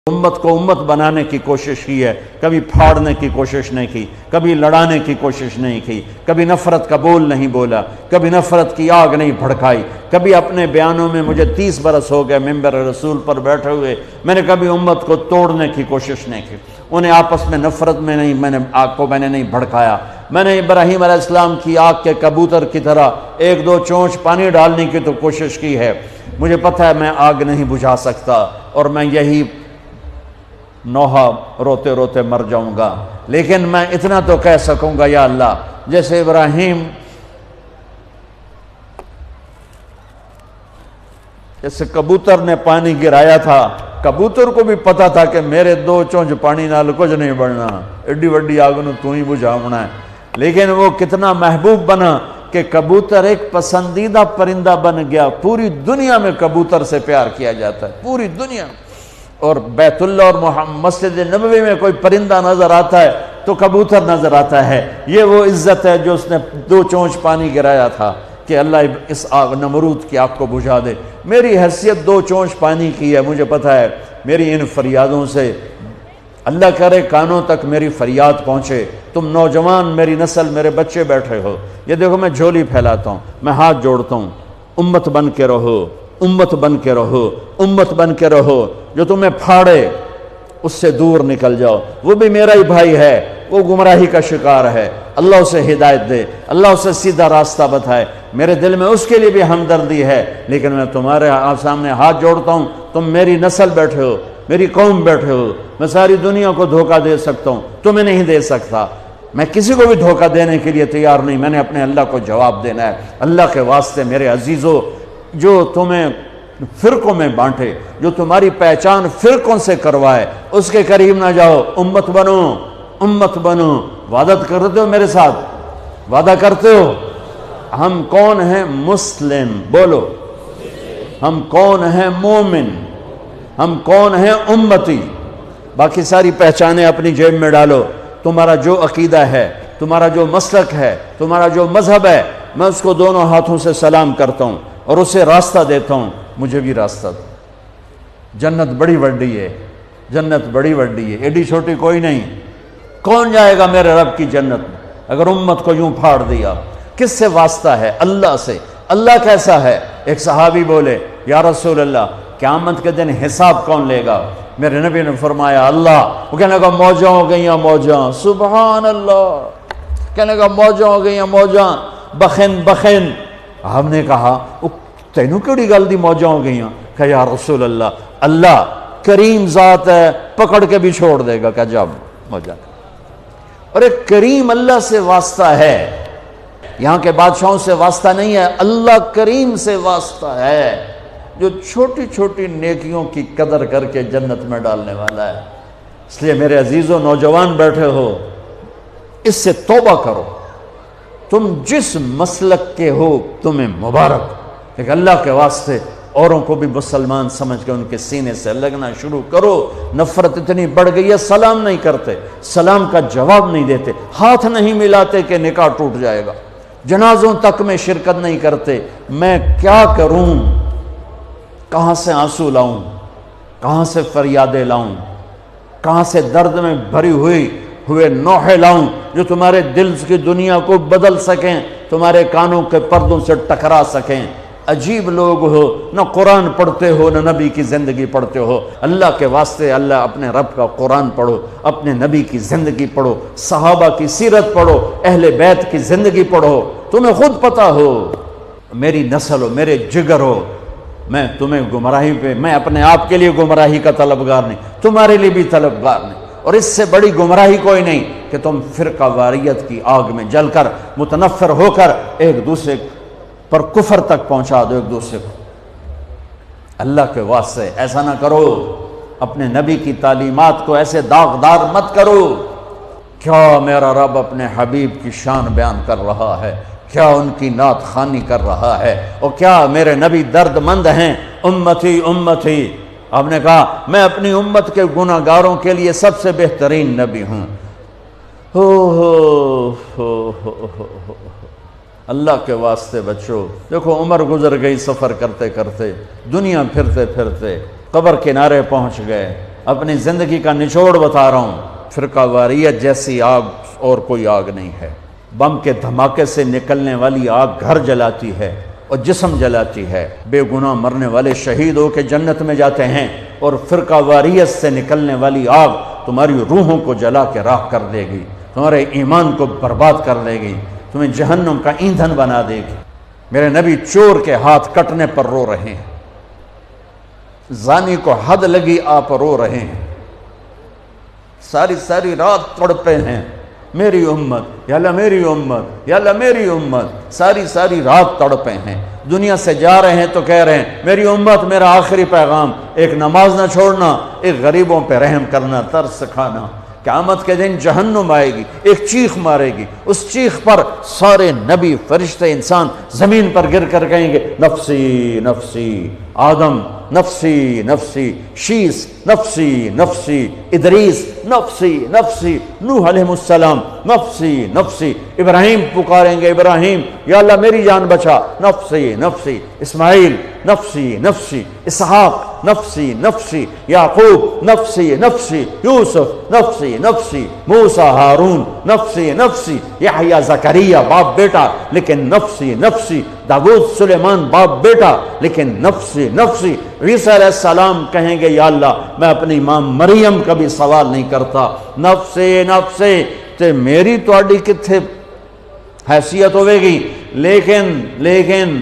امت کو امت بنانے کی کوشش کی ہے، کبھی پھاڑنے کی کوشش نہیں کی، کبھی لڑانے کی کوشش نہیں کی، کبھی نفرت کا بول نہیں بولا، کبھی نفرت کی آگ نہیں بھڑکائی، کبھی اپنے بیانوں میں مجھے 30 برس ہو گئے ممبر رسول پر بیٹھے ہوئے، میں نے کبھی امت کو توڑنے کی کوشش نہیں کی، انہیں آپس میں نفرت میں نہیں، میں نے نہیں بھڑکایا۔ میں نے ابراہیم علیہ السلام کی آگ کے کبوتر کی طرح ایک دو چونچ پانی ڈالنے کی تو کوشش کی ہے، مجھے پتہ ہے میں آگ نہیں بجھا سکتا، اور میں یہی نوحہ روتے روتے مر جاؤں گا، لیکن میں اتنا تو کہہ سکوں گا یا اللہ، جیسے ابراہیم جیسے کبوتر نے پانی گرایا تھا، کبوتر کو بھی پتا تھا کہ میرے 2 چونچ پانی نال کچھ نہیں بڑھنا، ایڈی وڈی آگ نو تو ہی بجھاونا ہے، لیکن وہ کتنا محبوب بنا کہ کبوتر ایک پسندیدہ پرندہ بن گیا۔ پوری دنیا میں کبوتر سے پیار کیا جاتا ہے، پوری دنیا، اور بیت اللہ اور مسجد نبوی میں کوئی پرندہ نظر آتا ہے تو کبوتر نظر آتا ہے۔ یہ وہ عزت ہے جو اس نے 2 چونچ پانی گرایا تھا کہ اللہ اس آگ نمرود کی آگ کو بجھا دے۔ میری حیثیت 2 چونچ پانی کی ہے، مجھے پتہ ہے میری ان فریادوں سے اللہ کرے کانوں تک میری فریاد پہنچے۔ تم نوجوان، میری نسل، میرے بچے بیٹھے ہو، یہ دیکھو میں جھولی پھیلاتا ہوں، میں ہاتھ جوڑتا ہوں، امت بن کے رہو، امت بن کے رہو، امت بن کے رہو، جو تمہیں پھاڑے اس سے دور نکل جاؤ۔ وہ بھی میرا ہی بھائی ہے، وہ گمراہی کا شکار ہے، اللہ اسے ہدایت دے، اللہ اسے سیدھا راستہ بتائے۔ میرے دل میں اس کے لیے بھی ہمدردی ہے، لیکن میں تمہارے سامنے ہاتھ جوڑتا ہوں، تم میری نسل بیٹھے ہو، میری قوم بیٹھے ہو، میں ساری دنیا کو دھوکہ دے سکتا ہوں، تمہیں نہیں دے سکتا۔ میں کسی کو بھی دھوکہ دینے کے لیے تیار نہیں، میں نے اپنے اللہ کو جواب دینا ہے۔ اللہ کے واسطے میرے عزیزو، جو تمہیں فرقوں میں بانٹے، جو تمہاری پہچان فرقوں سے کروائے، اس کے قریب نہ جاؤ، امت بنو، امت بنو۔ وعدہ کرتے ہو میرے ساتھ؟ وعدہ کرتے ہو؟ ہم کون ہیں؟ مسلم، بولو۔ ہم کون ہیں؟ مومن۔ ہم کون ہیں؟ امتی۔ باقی ساری پہچانیں اپنی جیب میں ڈالو۔ تمہارا جو عقیدہ ہے، تمہارا جو مسلک ہے، تمہارا جو مذہب ہے، میں اس کو دونوں ہاتھوں سے سلام کرتا ہوں اور اسے راستہ دیتا ہوں۔ مجھے بھی راستہ دو۔ جنت بڑی وڈی ہے، جنت بڑی وڈی ہے، ایڈی چھوٹی کوئی نہیں۔ کون جائے گا میرے رب کی جنت میں اگر امت کو یوں پھاڑ دیا؟ کس سے واسطہ ہے؟ اللہ سے۔ اللہ کیسا ہے؟ ایک صحابی بولے، یا رسول اللہ، قیامت کے دن حساب کون لے گا؟ میرے نبی نے فرمایا اللہ۔ وہ کہنے لگا موجاں ہو گئیاں موجاں، سبحان اللہ، کہنے لگا موجاں ہو گئیاں موجاں، بخن بخن۔ ہم نے کہا تینوں کیڑی گل دی موجاں ہو گئیاں؟ کہ یا رسول اللہ، اللہ کریم ذات ہے، پکڑ کے بھی چھوڑ دے گا۔ کہ جب موجاں، اور ایک کریم اللہ سے واسطہ ہے، یہاں کے بادشاہوں سے واسطہ نہیں ہے، اللہ کریم سے واسطہ ہے، جو چھوٹی چھوٹی نیکیوں کی قدر کر کے جنت میں ڈالنے والا ہے۔ اس لیے میرے عزیزو، نوجوان بیٹھے ہو، اس سے توبہ کرو۔ تم جس مسلک کے ہو تمہیں مبارک، لیکن اللہ کے واسطے اوروں کو بھی مسلمان سمجھ کے ان کے سینے سے لگنا شروع کرو۔ نفرت اتنی بڑھ گئی ہے، سلام نہیں کرتے، سلام کا جواب نہیں دیتے، ہاتھ نہیں ملاتے کہ نکاح ٹوٹ جائے گا، جنازوں تک میں شرکت نہیں کرتے۔ میں کیا کروں؟ کہاں سے آنسو لاؤں؟ کہاں سے فریادیں لاؤں؟ کہاں سے درد میں بھری ہوئے نوحے لاؤں جو تمہارے دل کی دنیا کو بدل سکیں، تمہارے کانوں کے پردوں سے ٹکرا سکیں؟ عجیب لوگ ہو، نہ قرآن پڑھتے ہو، نہ نبی کی زندگی پڑھتے ہو۔ اللہ کے واسطے اللہ اپنے رب کا قرآن پڑھو، اپنے نبی کی زندگی پڑھو، صحابہ کی سیرت پڑھو، اہل بیت کی زندگی پڑھو، تمہیں خود پتہ ہو۔ میری نسل ہو، میرے جگر ہو، میں تمہیں گمراہی پہ، میں اپنے آپ کے لیے گمراہی کا طلبگار نہیں، تمہارے لیے بھی طلبگار نہیں، اور اس سے بڑی گمراہی کوئی نہیں کہ تم فرقہ واریت کی آگ میں جل کر متنفر ہو کر ایک دوسرے پر کفر تک پہنچا دو ایک دوسرے کو۔ اللہ کے واسطے ایسا نہ کرو، اپنے نبی کی تعلیمات کو ایسے داغدار مت کرو۔ کیا میرا رب اپنے حبیب کی شان بیان کر رہا ہے، کیا ان کی نعت خوانی کر رہا ہے، اور کیا میرے نبی درد مند ہیں۔ امتی امتی، آپ نے کہا میں اپنی امت کے گناہ گاروں کے لیے سب سے بہترین نبی ہوں۔ اللہ کے واسطے بچو۔ دیکھو عمر گزر گئی سفر کرتے کرتے، دنیا پھرتے پھرتے قبر کنارے پہنچ گئے، اپنی زندگی کا نچوڑ بتا رہا ہوں، فرقہ واریت جیسی آگ اور کوئی آگ نہیں ہے۔ بم کے دھماکے سے نکلنے والی آگ گھر جلاتی ہے اور جسم جلاتی ہے، بے گناہ مرنے والے شہید ہو کے جنت میں جاتے ہیں، اور فرقہ واریت سے نکلنے والی آگ تمہاری روحوں کو جلا کے راکھ کر دے گی، تمہارے ایمان کو برباد کر دے گی، تمہیں جہنم کا ایندھن بنا دے گی۔ میرے نبی چور کے ہاتھ کٹنے پر رو رہے ہیں، زانی کو حد لگی آپ رو رہے ہیں، ساری ساری رات تڑپے ہیں، میری امت یا اللہ میری امت یا اللہ میری امت، ساری ساری رات تڑپے ہیں۔ دنیا سے جا رہے ہیں تو کہہ رہے ہیں میری امت، میرا آخری پیغام، ایک نماز نہ چھوڑنا، ایک غریبوں پہ رحم کرنا، ترس کھانا۔ قیامت کے دن جہنم آئے گی، ایک چیخ مارے گی، اس چیخ پر سارے نبی فرشتے انسان زمین پر گر کر کہیں گے نفسی نفسی، آدم نفسی نفسی، شیس نفسی نفسی، ادریس نفسی نفسی، نوح علیہ السلام نفسی نفسی، ابراہیم پکاریں گے ابراہیم یا اللہ میری جان بچا، نفسی نفسی، اسماعیل نفسی نفسی، اسحاق نفسی نفسی، یعقوب نفسی نفسی، یوسف نفسی نفسی، موسیٰ ہارون نفسی نفسی، یحییٰ زکریا باپ بیٹا لیکن نفسی نفسی، داؤد سلیمان باپ بیٹا لیکن نفسی نفسی۔ عیسیٰ علیہ السلام کہیں گے یا اللہ میں اپنی ماں مریم کا بھی سوال نہیں کرتا، نفسی نفسی۔ تے میری تواڈی کتھے حیثیت ہوئے گی، لیکن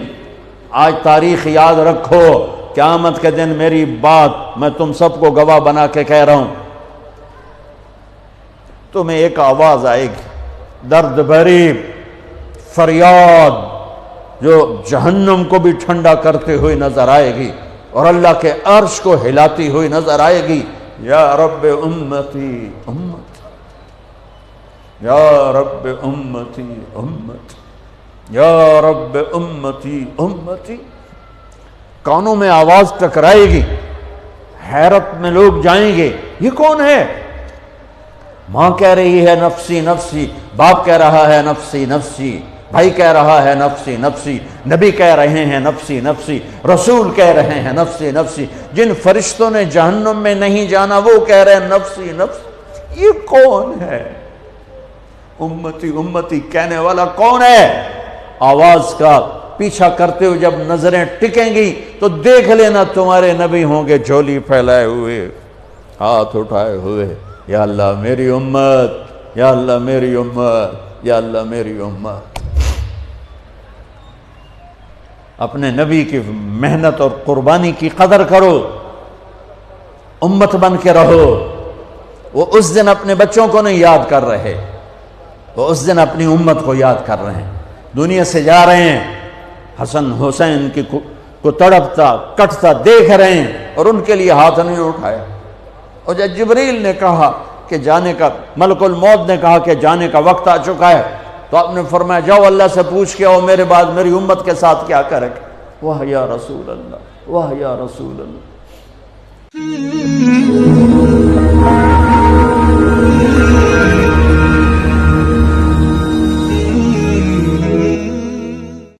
آج تاریخ یاد رکھو، قیامت کے دن میری بات میں تم سب کو گواہ بنا کے کہہ رہا ہوں، تمہیں ایک آواز آئے گی، درد بھری فریاد جو جہنم کو بھی ٹھنڈا کرتے ہوئے نظر آئے گی اور اللہ کے عرش کو ہلاتی ہوئی نظر آئے گی، یا رب امتی امتی، یا رب امتی امتی، یا رب امتی امتی۔ کانوں میں آواز ٹکرائے گی، حیرت میں لوگ جائیں گے یہ کون ہے؟ ماں کہہ رہی ہے نفسی نفسی، باپ کہہ رہا ہے نفسی نفسی، بھائی کہہ رہا ہے نفسی نفسی، نبی کہہ رہے ہیں نفسی نفسی، رسول کہہ رہے ہیں نفسی نفسی، جن فرشتوں نے جہنم میں نہیں جانا وہ کہہ رہے ہیں نفسی نفسی۔ یہ کون ہے؟ امتی امتی کہنے والا کون ہے؟ آواز کا پیچھا کرتے ہوئے جب نظریں ٹکیں گی تو دیکھ لینا تمہارے نبی ہوں گے جھولی پھیلائے ہوئے، ہاتھ اٹھائے ہوئے، یا اللہ میری امت، یا اللہ میری امت، یا اللہ میری امت۔ اپنے نبی کی محنت اور قربانی کی قدر کرو، امت بن کے رہو۔ وہ اس دن اپنے بچوں کو نہیں یاد کر رہے، وہ اس دن اپنی امت کو یاد کر رہے ہیں۔ دنیا سے جا رہے ہیں، حسن حسین کی کو تڑپتا کٹتا دیکھ رہے ہیں اور ان کے لیے ہاتھ نہیں اٹھائے۔ اور جب جبریل نے کہا کہ جانے کا، ملک الموت نے کہا کہ جانے کا وقت آ چکا ہے، تو آپ نے فرمایا جاؤ اللہ سے پوچھ کے آؤ میرے بعد میری امت کے ساتھ کیا کرے گا۔ واہ یا رسول اللہ، واہ یا رسول اللہ۔